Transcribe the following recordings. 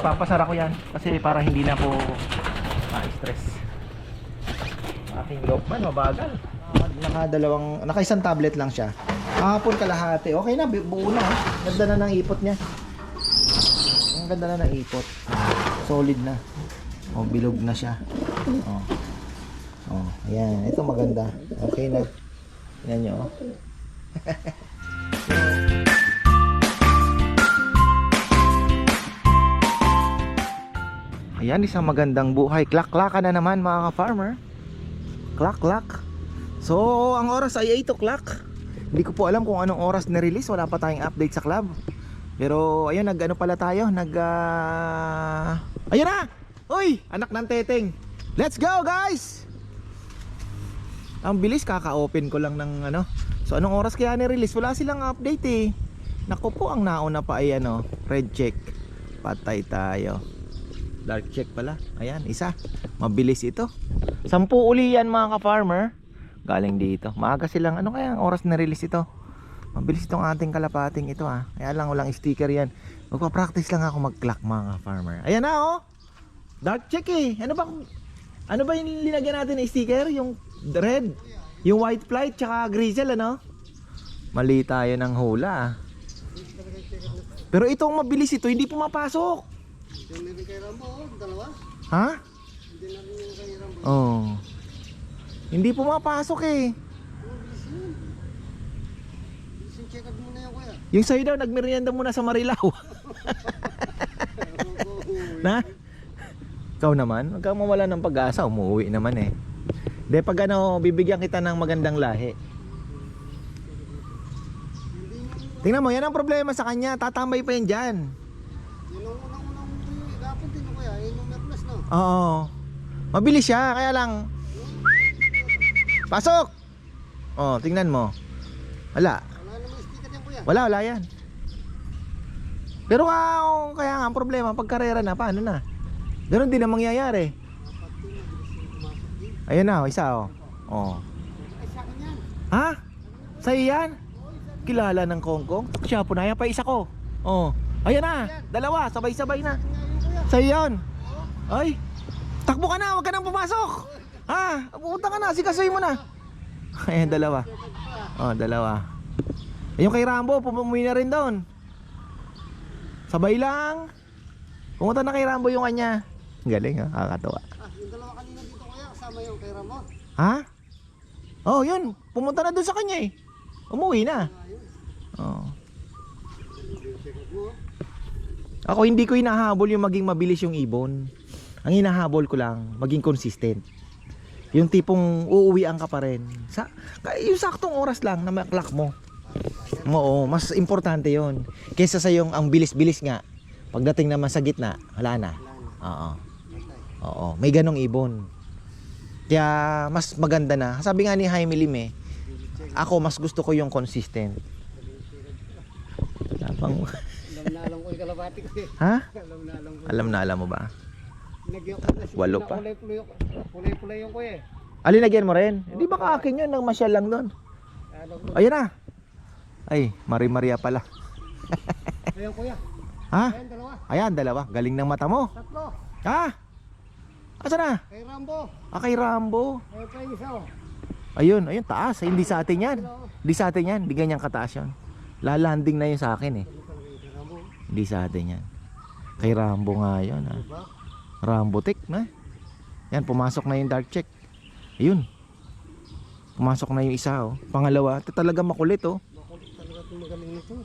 Ipapasara ko yan kasi para hindi na po ma-stress. Aking Lokman mabagal. Naka-isang tablet lang siya. Kahapon kalahati. Okay na, buo na. Ganda na ng ipot niya. Ang ganda na ng ipot. Solid na. Oh, bilog na siya. Oh. Oh, ayan. Ito maganda. Okay na. Yan nyo. Oh. Ayan, isang magandang buhay. Klak-klaka na naman mga ka-farmer. Klak-klak. So, ang oras ay 8 o'clock. Hindi ko po alam kung anong oras na-release. Wala pa tayong update sa club. Pero, ayun, nag-ano pala tayo. Ayun na! Uy! Anak ng teteng. Let's go, guys! Ang bilis, kaka-open ko lang ng ano. So, anong oras kaya ni-release? Wala silang update eh. Naku po, ang nauna pa ay ano, red check. Patay tayo. Dark check pala. Ayan, isa. Mabilis ito. 10 uli yan mga ka-farmer. Galing dito. Maaga silang, ano kaya ang oras na-release ito? Mabilis itong ating kalapating ito ha. Kaya lang walang sticker yan. Magpa-practice lang ako mag-clock mga ka-farmer. Ayan na oh. Dark check eh. Ano ba yung linagyan natin na sticker? Yung red, yung white flight, tsaka grizzle ano? Mali tayo ng hula. Pero itong mabilis ito, hindi pumapasok. Hindi kay Rambo, dalawa? Ha? Hindi na rin yung kay Rambo. Oh. Hindi pumapasok eh. Isang check up muna yan kuya. Yung sa'yo daw, nagmerienda muna sa Marilao. Na? Ikaw naman, huwag kang mawala ng pag-asa, umuwi naman eh. De pag ano, bibigyan kita ng magandang lahi. Tingnan mo, yan ang problema sa kanya, tatambay pa yan dyan. Yun ang unang-unang gapon din kuya, yun yung Merplas no? Oo. Mabilis siya, kaya lang. Pasok! Oh, tingnan mo. Wala. Wala naman sticker yan kuya. Wala yan. Pero kaya nga ang problema, pag karera na, paano na? Ganon din ang mangyayari. Ayan na, isa oh. Oh. Ay sa akin yan. Ha? Sa'yo yan? Kilala ng Kongkong? Siya po na, yan pa isa ko. Oh. Ayan na, dalawa, sabay-sabay na. Sa'yo yan. Ay, takbo ka na, huwag ka nang pumasok. Ha? Pupunta ka na, sikasuy mo na. Ayan, dalawa. Oh, dalawa. Yung kay Rambo, pumuwi na rin doon. Sabay lang. Pumunta na kay Rambo yung kanya. Galing ha, kakatawa. Yung dalawa kanina dito kuya, kasama yung kay Rambo. Ha? Oh, yun. Pumunta na doon sa kanya eh. Umuwi na. Oh. Ako hindi ko hinahabol yung maging mabilis yung ibon. Ang hinahabol ko lang, maging consistent. Yung tipong uuwian ka pa rin. Yung saktong oras lang na maklak mo. Oo, mas importante yon kaysa sa yung ang bilis-bilis nga. Pagdating naman sa gitna, wala na. Oo. Oo, may ganong ibon. Kaya mas maganda na. Sabi nga ni Jaime Lim eh, ako mas gusto ko yung consistent. Alam na alam ko yung kalapati ko eh. Ha? Alam na Alam mo ba? Walo pa. Kulay-kulay yung kuya eh. Alinagyan mo rin? Hindi baka akin yun, nang masyal lang doon. Ayan na. Ay, Maria pala. Ayan kuya. Ha? Ayan dalawa. Ayan, dalawa. Galing ng mata mo. Tatlo. Ha? Asa na? Kay Rambo. Kay Rambo. Ayan pa yung isa oh. Ayun, taas. Hindi sa atin yan. Hindi sa atin yan. Hindi ganyan kataas yun. Lalanding na yun sa akin eh. Hindi sa atin yan. Kay Rambo nga yun ha. Rambo tick na. Yan, pumasok na yung dark check. Ayun. Pumasok na yung isa oh. Pangalawa, ito talaga makulit oh. Makulit talaga itong magaling nito.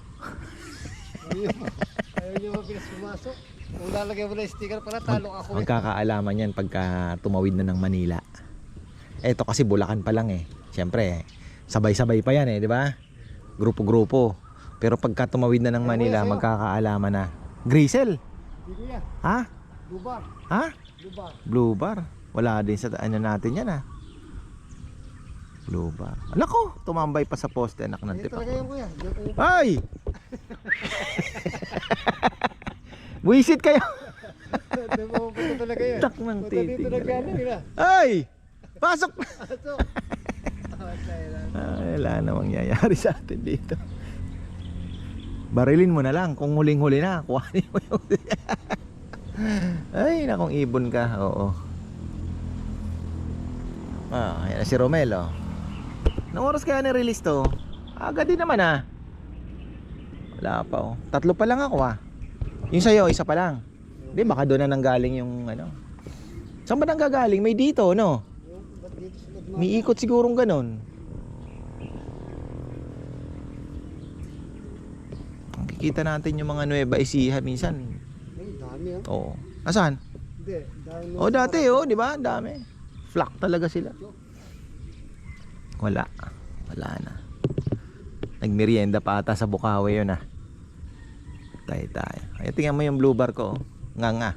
Ayaw nyo mabilis pumasok. Kung lalagyan mo na sticker para talo ako eh. Magkakaalaman yan pagka tumawid na ng Manila. Eto kasi Bulacan pa lang eh. Siyempre, sabay-sabay pa yan eh, di ba? Grupo-grupo. Pero pagka tumawid na ng Manila, magkakaalaman na. Grizzle? Hindi kuya. Ha? Blue bar. Ha? Blue bar. Blue bar. Wala din sa ano natin yan ha. Blue bar. Anak ko, tumambay pa sa poste, anak ng Ayun tipak. talaga yung kuya. Ay! Buisit kayo. Pupunta talaga yan. Tak ng Punta titig. dito nagkano yun ah. Ay! Pasok! Pasok. Wala namang mangyayari sa atin dito. Barilin mo na lang kung huling-huli na. Kuhanin mo yung Ay, nakong ibon ka. Oo. Ayan na si Romel, oh. Anong oras kaya ni-release to? Agad din naman, ah. Wala pa, oh. 3 pa lang ako, ah. Yung sa'yo, 1 pa lang. Hindi, baka doon na nanggaling yung ano. Saan ba nanggagaling? May dito, no? Ba't dito sila dumaan? May ikot sigurong ganon. Makikita natin yung mga Nueva Ecija minsan. Ay, dami ah. Oo. Nasaan? Hindi, dahil Oh, dati, oh, di ba? Dami. Flock talaga sila. Wala. Wala na. Nagmerienda pa ata sa Bukawi yun, ah. Tayo. Ay, tingnan mo yung blue bar ko, oh. Nga.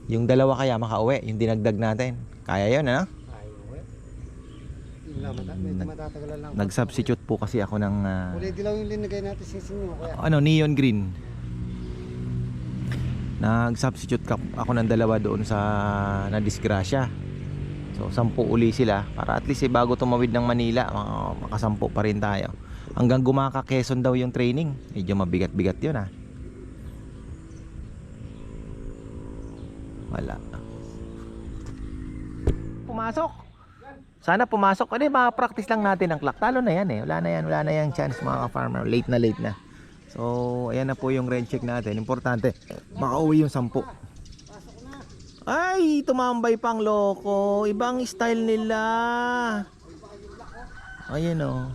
Yung dalawa kaya makauwi, yung dinagdag natin. Kaya yun, ano? Ayaw eh. Medyo matatagalan lang. Nag-substitute po kasi ako ng Kulay dilaw yung linagay natin sising mo kaya. neon green. Nag-substitute ako ng dalawa doon sa nadisgrasya. So 10 uli sila para at least bago tumawid ng Manila, makasampu pa rin tayo. Hanggang Gumaka, Quezon daw yung training. Medyo mabigat-bigat yun, ah. Wala. Pumasok. Sana pumasok. Ano, ma-practice lang natin ang clock. Talo na yan, eh. Wala na yung chance, mga farmer. Late na. So, ayan na po yung rain check natin. Importante, makauwi yung 10. Ay, tumambay pang loko. Iba ang style nila. Ayan, oh.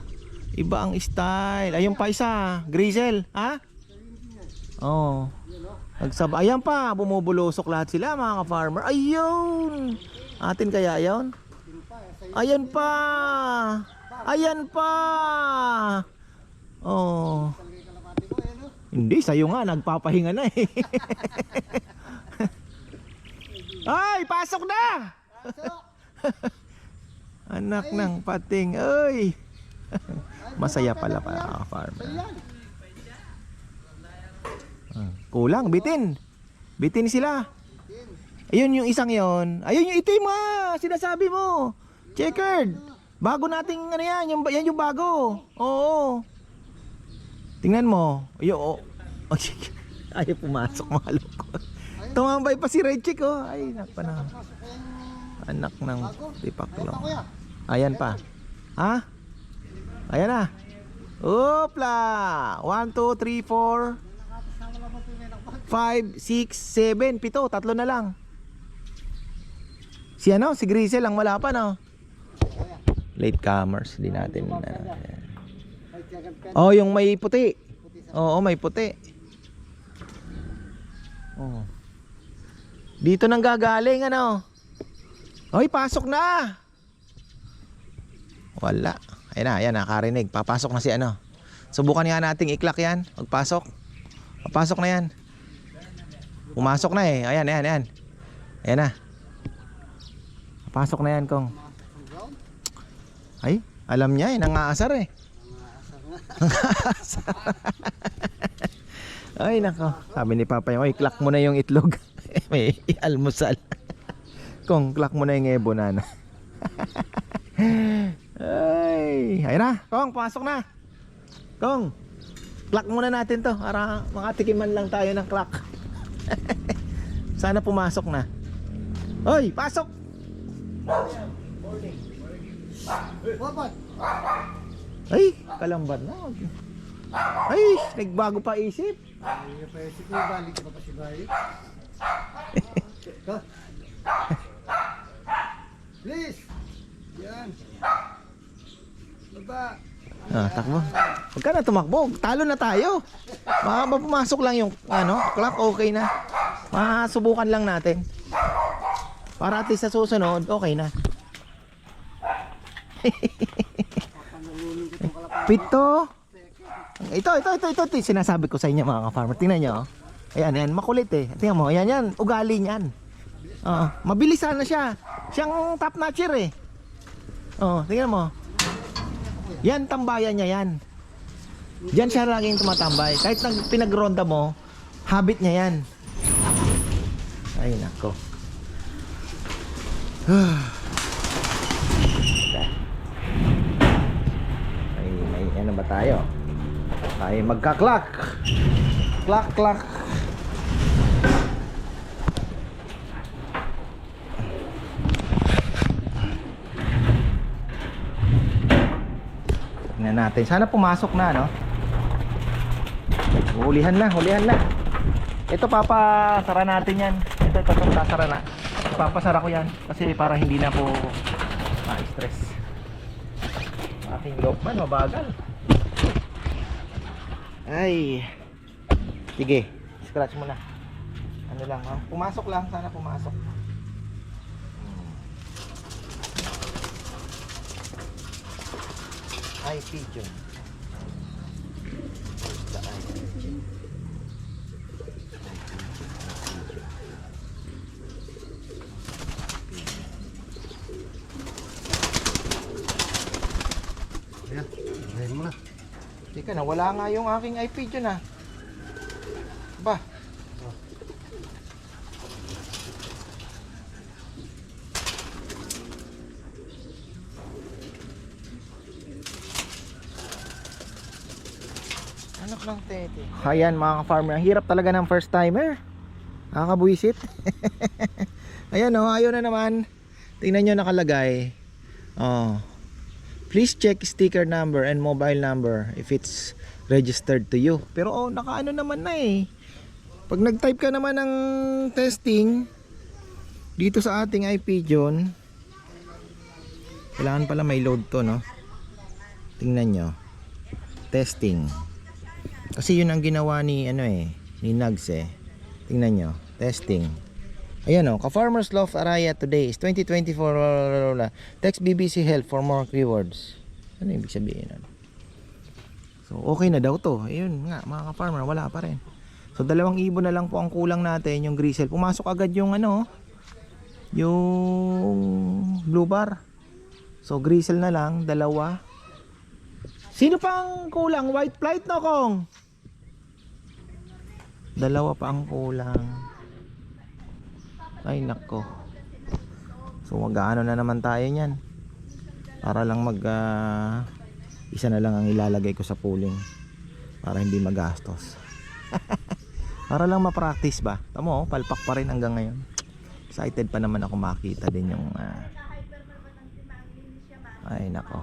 Iba ang style. Ayun pa isa, Grizel, ha? Oh. Ayan pa, bumubulusok lahat sila, mga ka-farmer. Ayun. Atin kaya yun? Ayan pa. Oh. Hindi, sa'yo nga, nagpapahinga na eh. Ay, pasok na! Anak ng pating, ay. Masaya pala farmer. Kulang, bitin sila. Ayun yung isang yon. Ayun yung itim, sinasabi mo. Checkered. Bago nating ano yan, yan yung bago. Oo. Tingnan mo. Ayun, oh. Ayaw pumasok, mga loko. Tumambay pa si Red Chick, oh. Ay, na. Anak ng tipaklong. Ayan pa. Ha? Ayan na. Opla. 1, 2, 3, 4 5, 6, 7, 7, 3 na lang. Si Grizel lang wala pa, no? Late comers, di natin. Oh, yung may puti. Oo, may puti. Oh. Dito nang gagaling, ano? Oy, pasok na. Wala. Ayan na, karinig. Papasok na si ano. Subukan nga nating i-clock yan. Magpasok. Papasok na yan. Pumasok na eh. Ayan. Ayan na. Papasok na yan, Kong. Ay, alam niya eh. Nangaasar eh. Nangaasar. Ay, nako. Sabi ni Papa yung, oy, clock mo na yung itlog. May almusal. Kong, clock mo na yung ebo, nana. Ay, ayun na. Kong, pasok na. Kong, clock muna natin to para makatikiman lang tayo ng clock. Sana pumasok na. Hoy, pasok. Ay, kalambat na. Ay, nagbago pa isip. Balik pa si Bayi. Please. Yan. Baba. Takbo. Huwag ka na tumakbo. Talo na tayo. Pumasok lang yung clock, okay na. Masubukan lang natin. Para at least sa susunod, okay na. Pito. Ito. Sinasabi ko sa inyo, mga ka-farmer. Tingnan nyo. Ayan, makulit eh. Tingnan mo, ayan. Ugali niyan. Mabilis sana siya. Siyang top notcher eh. Tingnan mo. Yan, tambayan niya yan. Diyan siya laging tumatambay. Kahit pinagronda mo, habit niya yan. Ay, nako. Ay, ano ba tayo? Tayo magka-clock. Clock. Tingnan natin. Sana pumasok na, no? Hulihan lang, hulihan lang. Ito papasara natin yan. Ito sasara na. Papasara ko yan kasi para hindi na po ma-stress. Aking Lokman mabagal. Ay. Sige, scratch mo na. Ano lang, ha? Pumasok lang, sana pumasok. Ay, pigeon. The eye pigeon. Ayan, ayan mo na. Teka, nawala nga yung aking eye pigeon, ah. Ba? Anak ng tete. Ayan mga ka-farmer, ang hirap talaga ng first timer. Nakakabuisit. Ayan o, ayaw na naman. Tingnan nyo nakalagay. Oh. Please check sticker number and mobile number if it's registered to you. Pero oh, nakaano naman na eh. Pag nag-type ka naman ng testing dito sa ating iPigeon, kailangan pala may load to, no? Tingnan nyo. Testing. Kasi yun ang ginawa ni ano eh, ni Nugs eh. Tingnan nyo, testing. Ayan o, Ka-Farmers Loft Araya today is 2024. Text BBC Help for more keywords. Ano ibig sabihin nun? So okay na daw to. Ayun nga mga ka-farmer, wala pa rin. So 2 ibon na lang po ang kulang natin, yung grisel. Pumasok agad yung ano, yung blue bar. So grisel na lang, 2. Sino pang kulang? White flight no, Kong? 2 pa ang kulang. Ay nako. So mag-ano na naman tayo niyan. Para lang isa na lang ang ilalagay ko sa pooling. Para hindi magastos. Para lang ma-practice ba. Tamo, palpak pa rin hanggang ngayon. Excited pa naman ako makita din yung ay nako.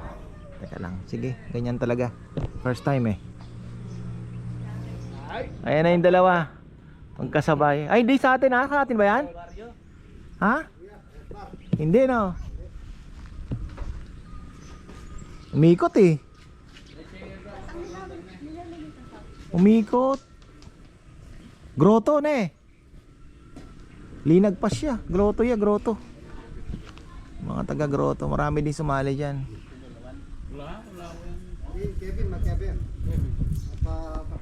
Teka lang. Sige, ganyan talaga. First time eh. Ayan na yung 2. Magkasabay. Ay, hindi sa atin ha? Sa atin ba yan? Ha? Hindi no. Umikot eh. Umikot. Grotto na eh. Linag pa siya. Grotto ya, grotto. Mga taga grotto. Marami din sumali dyan. Kevin, mag-Kevin.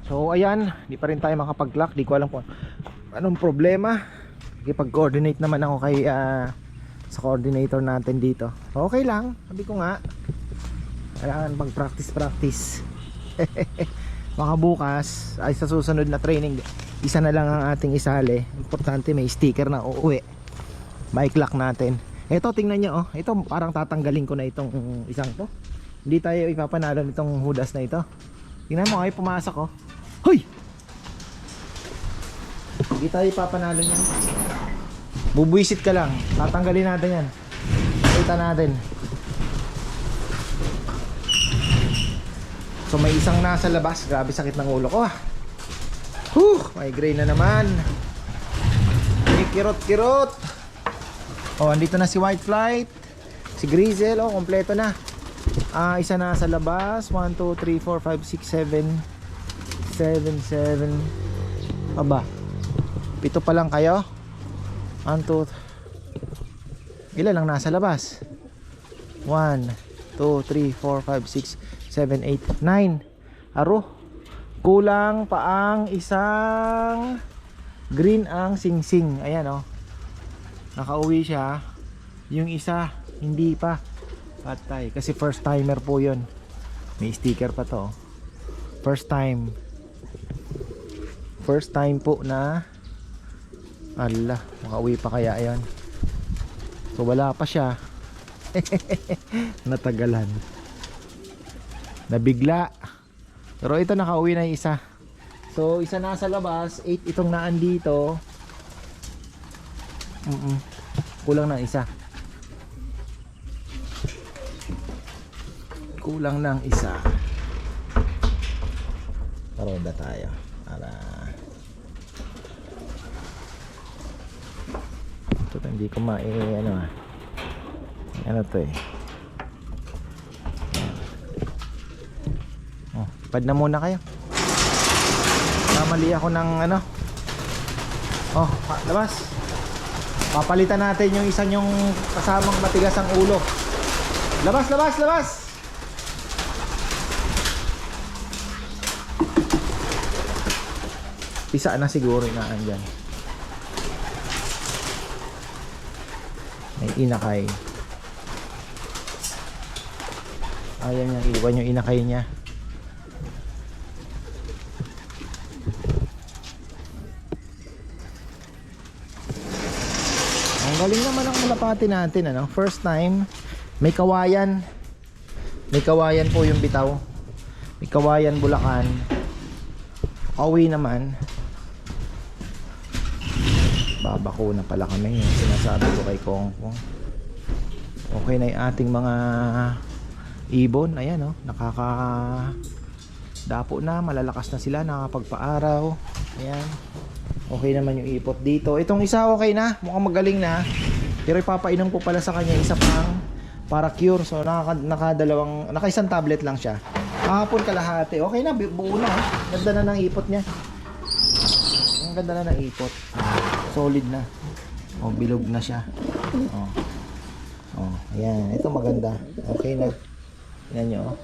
So ayan, di pa rin tayo makapag-clock. Di ko alam kung anong problema. Nakipag-coordinate naman ako kay sa coordinator natin dito. Okay lang, sabi ko nga. Kailangan mag-practice. Baka bukas ay sa susunod na training, isa na lang ang ating isali. Importante may sticker na uuwi. Bike lock natin. Ito tingnan nyo oh. Ito parang tatanggalin ko na itong isang to. Hindi tayo ipapanalo nitong hudas na ito. Tingnan mo ay pumasok oh. Hoy! Hindi tayo ipapanalo niyan. Bubuisit ka lang. Tatanggalin natin yan. Kita natin. So may isang nasa labas. Grabe sakit ng ulo ko ah. Migraine na naman. May kirot-kirot. Oh, andito na si White Flight. Si Grizzle, oh, kompleto na. Isa na sa labas. 1, 2, 3, 4, 5, 6, 7 Aba 7 pa lang kayo. 1, 2 ilan lang nasa labas? 1, 2, 3, 4, 5, 6, 7, 8, 9 aro. Kulang pa ang isang green ang singsing. Ayan oh. Nakauwi siya. Yung isa hindi pa. Patay. Kasi first timer po yun. May sticker pa to. First time. First time po na ala, makauwi pa kaya yon. So wala pa siya. Natagalan. Nabigla. Pero ito nakauwi na yung isa. So isa nasa labas, 8 itong naandito. Kulang ng isa. Kulang ng isa. Paronda tayo para ito hindi ko ano to eh. Oh, pad na muna kayo. Kamali ako ng ano. Oh, labas. Papalitan natin yung isa yung kasamang matigas ang ulo. Labas, labas, labas. Pisa na siguro na andyan. May inakay. Ayaw niya iwan yung inakay niya. Ang galing naman ang malapati natin, ano? First time, may kawayan. May kawayan po yung bitaw. May kawayan Bulacan. Awi naman. Babako na pala kami. Yung sinasabi ko kay Kongkong. Okay na yung ating mga ibon. Ayan, oh. Dapo na. Malalakas na sila. Nakakapagpaaraw. Ayan. Okay naman yung ipot dito. Itong isa okay na. Mukhang magaling na. Pero ipapainom ko pala sa kanya isa pang para cure. So naka-isang tablet lang siya. Kahapon kalahati. Okay na. Buo na. Ganda na ng ipot niya. Ang ganda na ng ipot. Solid na. Oh, bilog na siya. Oh. Oh, ayan. Ito maganda. Okay na. Tingnan nyo. Oh.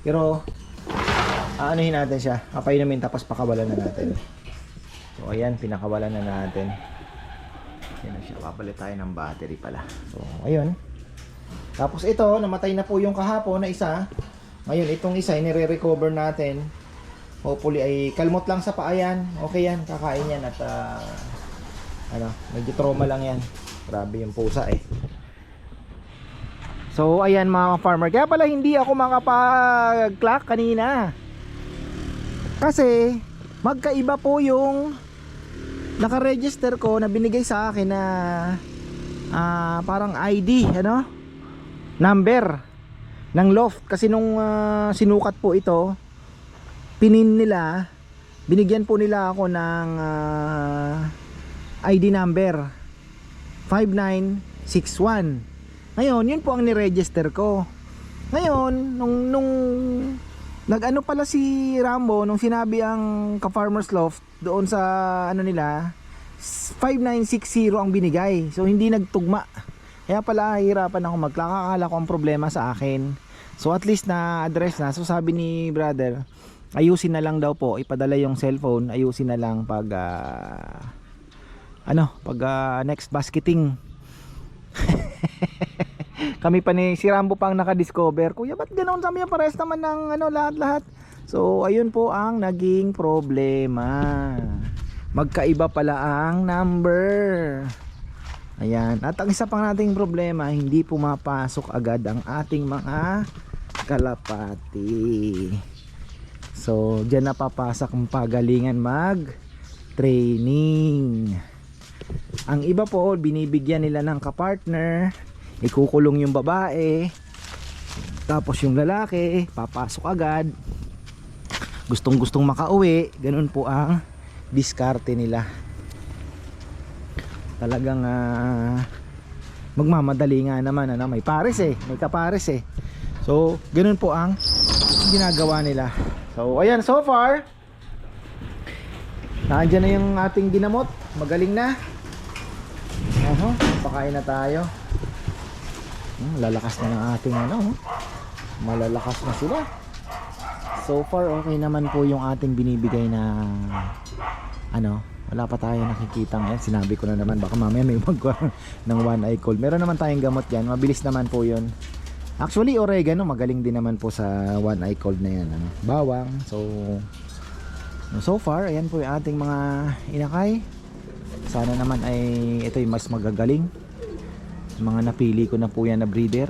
Pero aanuhin natin siya. Apainumin tapos pakawalan na natin. So ayan, pinakawalan na natin. Yan na siya. Papalit tayo ng battery pala. So ayun. Tapos ito, namatay na po yung kahapon na isa. Ngayon, itong isa nire-recover natin. Hopefully ay kalmot lang sa paa yan. Okay yan, kakain yan at medyo trauma lang yan. Grabe yung pusa eh. So ayan mga farmer, kaya pala hindi ako makapag-clock kanina. Kasi magkaiba po yung naka-register ko na binigay sa akin na parang ID, ano? Number ng loft. Kasi nung sinukat po ito, pinin nila, binigyan po nila ako ng ID number 5961. Ngayon, yun po ang ni-register ko. Ngayon, nung nag-ano pala si Rambo, nung sinabi ang ka-Farmers Loft doon sa ano nila, 5960 ang binigay. So hindi nagtugma. Kaya pala hirapan ako magkakakala ko ang problema sa akin. So at least na address na. So sabi ni brother, ayusin na lang daw po, ipadala yung cellphone, ayusin na lang pag next basketing. Kami pa ni si Rambo pang naka-discover. Kuya, ba't ganoon? Sabi niya pares naman ng lahat-lahat. So ayun po ang naging problema. Magkaiba pala ang number. Ayan. At ang isa pang nating problema, hindi pumapasok agad ang ating mga kalapati. So diyan napapasok ang pagalingan mag-training. Ang iba po, binibigyan nila ng kapartner, ikukulong yung babae, tapos yung lalaki papasok agad, gustong makauwi. Ganun po ang diskarte nila. Talagang magmamadali nga naman, may pares may kapares eh. So ganun po ang ginagawa nila. So ayan, so far nandiyan na yung ating ginamot, magaling na. Pakain na tayo. Lalakas na ng ating malalakas na sila. So far okay naman po yung ating binibigay na wala pa tayo nakikita ngayon. Sinabi ko na naman, baka mamaya may magwa ng one eye cold. Meron naman tayong gamot yan, mabilis naman po yun. Actually oregano, magaling din naman po sa one eye cold na yan, bawang. So far ayan po yung ating mga inakay. Sana naman ay ito yung mas magagaling. Mga napili ko na po yan na breeder,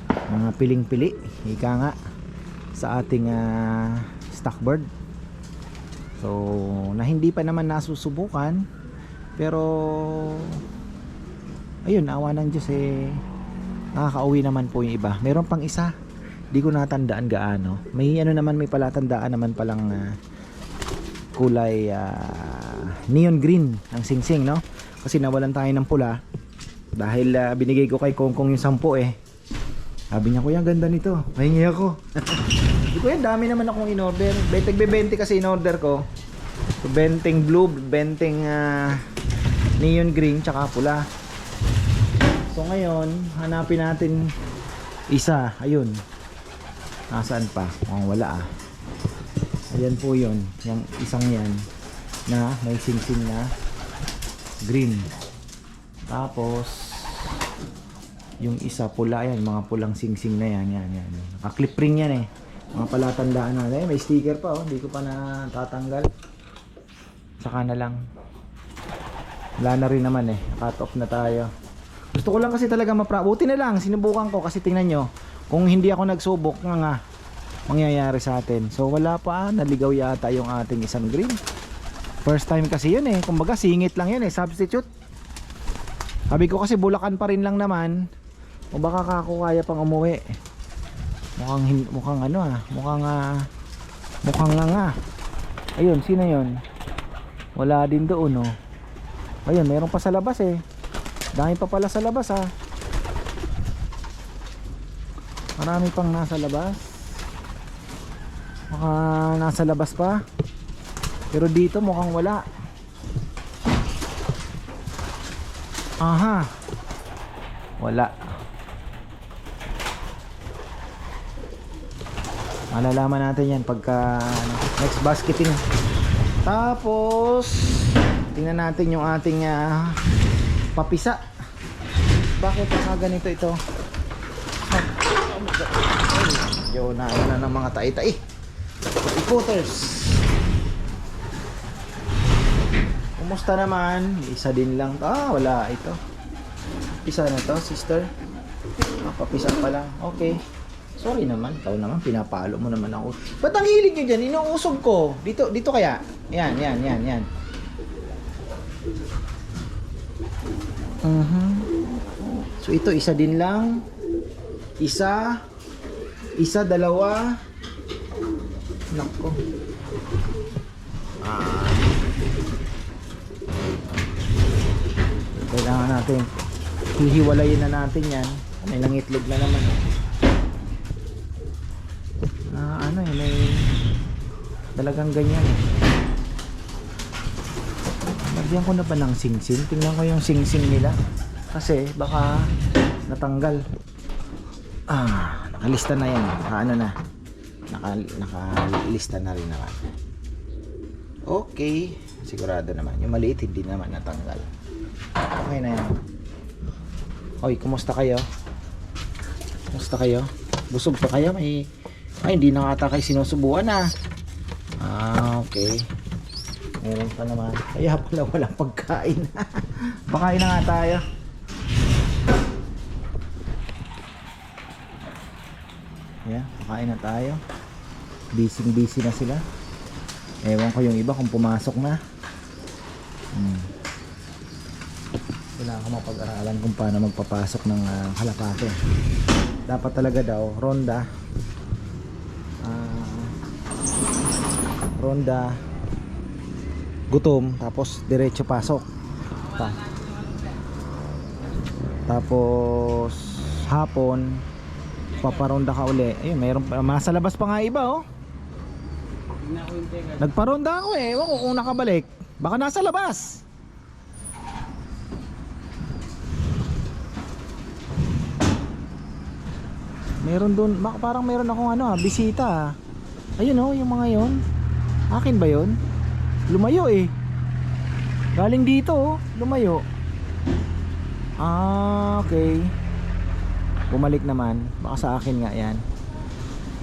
mga piling-pili, ika nga, sa ating stock bird. So na hindi pa naman nasusubukan, pero ayun, awa ng Diyos nakakauwi naman po yung iba. Meron pang isa, Di ko natandaan gaano. May ano naman, may palatandaan naman palang kulay neon green ang singsing, no? Kasi nawalan tayo ng pula dahil binigay ko kay Kongkong yung 10 eh. Sabi niya, kuya, ganda nito. Mahingi ako. Sabi ko, dami naman akong in-order. 20 kasi in-order ko. So, 20 blue, 20 neon green, tsaka pula. So ngayon, hanapin natin isa. Ayun. Nasaan pa? Mukhang wala Ayan po yun. Yung isang yan na may singsing na green. Tapos yung isa pula yan. Mga pulang singsing na yan. Yan. Naka-clip ring yan eh. Mga palatandaan na. May sticker pa Hindi ko pa natatanggal. Saka na lang. Wala na rin naman cut off na tayo. Gusto ko lang kasi talaga buti na lang. Sinubukan ko kasi tingnan nyo. Kung hindi ako nagsubok nga mangyayari sa atin. So wala pa, naligaw yata yung ating isang green. First time kasi yun kumbaga singit lang yun substitute. Sabi ko kasi Bulacan pa rin lang naman. O baka kako kaya pang umuwi. Mukhang nga. Ayun, sino yun? Wala din doon Ayun, meron pa sa labas Dami pa pala sa labas Marami pang nasa labas. Baka nasa labas pa. Pero dito mukhang wala. Aha. Wala. Malalaman natin yan pagka next basketing. Tapos tingnan natin yung ating papisa. Bakit ganito ito? Yo na ng mga tai-tai. Ikoters. Kumusta naman? Isa din lang. Wala ito. Isa na to, sister. Papisa pa lang. Okay. Sorry naman, ikaw naman pinapalo mo naman ako. Ba't ang hilig nyo dyan? Inuusog ko. Dito kaya. Yan. So ito isa din lang. Isa, dalawa. Nako. Kailangan natin hihiwalayin na natin yan. May nangitlog na naman. May talagang ganyan. Lagyan ko na ba ng singsing? Tingnan ko yung singsing nila. Kasi baka natanggal. Nakalista na yan. Nakalista na rin naman. Okay. Sigurado naman. Yung maliit hindi naman natanggal. Okay na yan. Hoy, kumusta kayo? Busog pa kayo? Hindi na ata kayo sinusubuan okay. Meron pa naman. Kaya pala walang pagkain. Pakain na nga tayo. Pakain na tayo. Busy na sila. Ewan ko yung iba kung pumasok na. Kailangan ko mapag-aralan kung paano magpapasok ng kalapate. Dapat talaga daw ronda gutom tapos diretso pasok tapos hapon paparonda ka uli. Ayun, mayroon sa labas pa nga iba nagparonda ako ewan ko kung nakabalik, baka nasa labas. Meron doon, parang meron akong bisita. Ayun yung mga yon. Akin ba yon? Lumayo galing dito lumayo. Okay. Bumalik naman. Baka sa akin nga yan.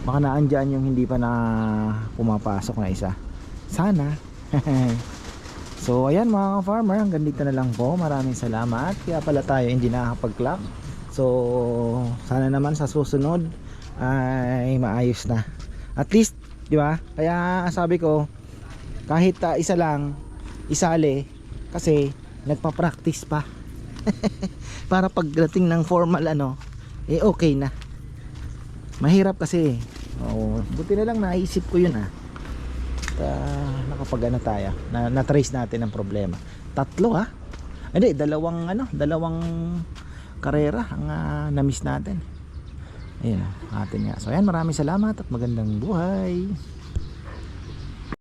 Baka naandyan yung hindi pa na pumapasok na isa. Sana. So ayan mga farmer, hanggang dito na lang po. Maraming salamat. Kaya pala tayo hindi nakakapag-clock. So sana naman sa susunod ay maayos na. At least, di ba? Kaya sabi ko, kahit isa lang isali kasi nagpa-practice pa. Para pagdating ng formal okay na. Mahirap kasi. Oo, buti na lang naisip ko yun ah. At nakapag-ano tayo. Na-trace natin ang problema. 3 ah. Hindi, dalawang karera ang na-miss natin. Ayun, atin nga. So ayan, maraming salamat at magandang buhay.